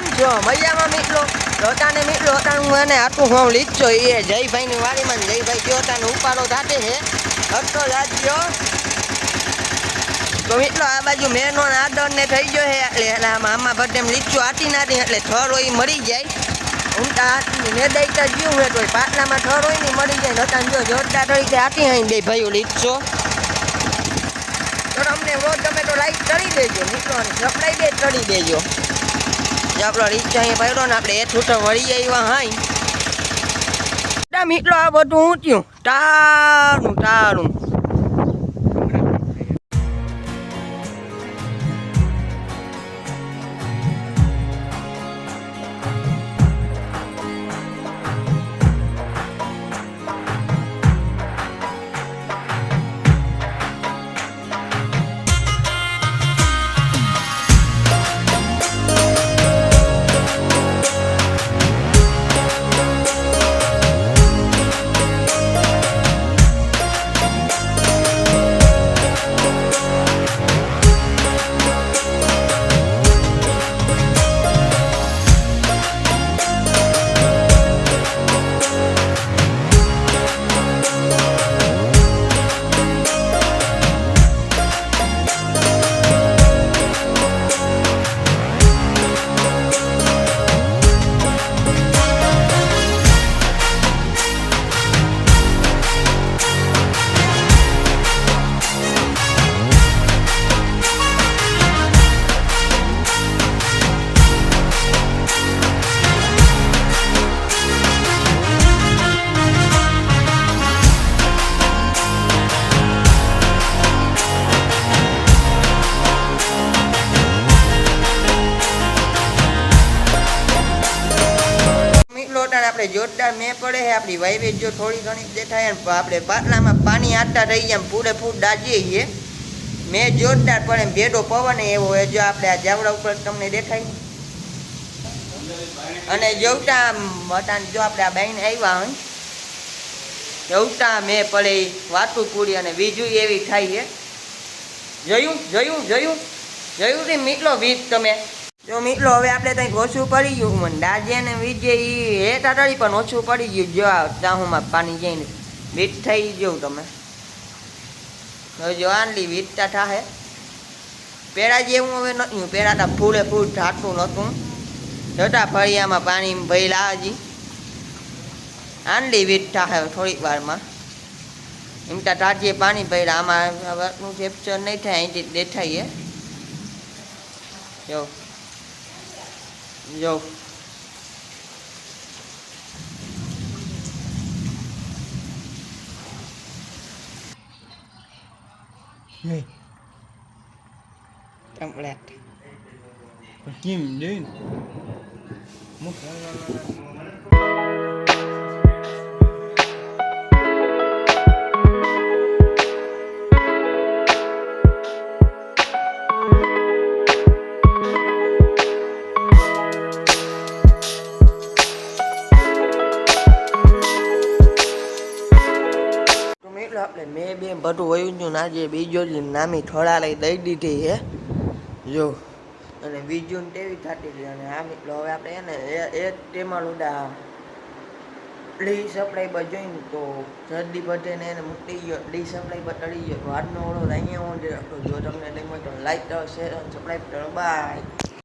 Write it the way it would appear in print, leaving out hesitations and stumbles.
કેમ છો? મજામાં મિત્રો? રોતાને મિત્રો હતા હું એને આટલું હું લીધો એ જયભાઈની વાડીમાં જયભાઈ ગયો હતા ને ઉપાડો થાતે છે હટતો રાજ્યો. તો મિત્રો આ બાજુ મેનો આદર ને થઈ ગયો છે એટલે આમાં બધે લીચું આટી નાખી એટલે થર હોય મરી જાય. ઊંટા આટી ને દઈતા જીવ હે તો પાટલામાં થર હોય ને મરી જાય. રોતાને જો જોરદાર તરીકે આટી અહીં બે ભાઈઓ લીચો. તો અમને રોજ તમે તો લાઈક કરી દેજો મિત્રો અને સબસ્ક્રાઈબ કરી દેજો. જો આપણો રીચ અહીં પડ્યો ને આપણે એ છૂટો વળી આવ્યા હાઈ મિત્રો આ બધું ઊંચ્યું તારું તારું. આપણે જોરદાર મેં પડે છે આપણી વાઈવેજ જો થોડી ઘણી દેખાય આપણે પાટલામાં પાણી આટતા રહી જાય પૂરેપૂર દાજીએ છીએ. મેં જોરદાર પડે ભેડો પવન એવો હોય જો આપણે આ જાવડા ઉપર તમને દેખાય. અને જોવતા મટાન જો આપણે આ બાઈને આવ્યા હોય જોવતા મેં પડે વાતું પૂરી અને બીજું એવી થાય છે. જોયું જોયું જોયું જોયું ને મિત્રો વીજ તમે જો મિત્રો હવે આપણે કંઈક ઓછું પડી ગયું મને દાજે ને વીજે એ હેઠા ટળી પણ ઓછું પડી ગયું. જો આ ચાહુમાં પાણી જઈને વીજ થઈ ગયું તમે હવે જો આટલી વીજતા થાય પેડા જેવું હવે નહોતું. પેડા તો ફૂલે ફૂલ ઠાટું નહોતું છતાં ફળિયામાં પાણી ભરેલા હજી આટલી વીજ થાય થોડીક વારમાં એમ તો ટાટીએ પાણી ભર્યા આમાં વાતનું કેપ્ચર નહીં થાય અહીંથી દેખાઈએ. જો જો કમ્પ્લીટ કેમ જોઈને આપણે મેં બે બધું વયું છું ના જે બીજો નામી થોડા લઈ દઈ દીધી છે જો અને બીજું તેવી થતી હતી. અને આ મિત્રો હવે આપણે એને એ તેમાં ઉડા ડી સપ્લાય જોઈને તો જલ્દી બધે ને એને મૂકી ગયો ડી સપ્લાય ટળી ગયો. આજનો ઓળો અહીંયા હું જો તમને નહીં મળે તો લાઈક કરો શેર સબસ્ક્રાઈબ કરો બાય.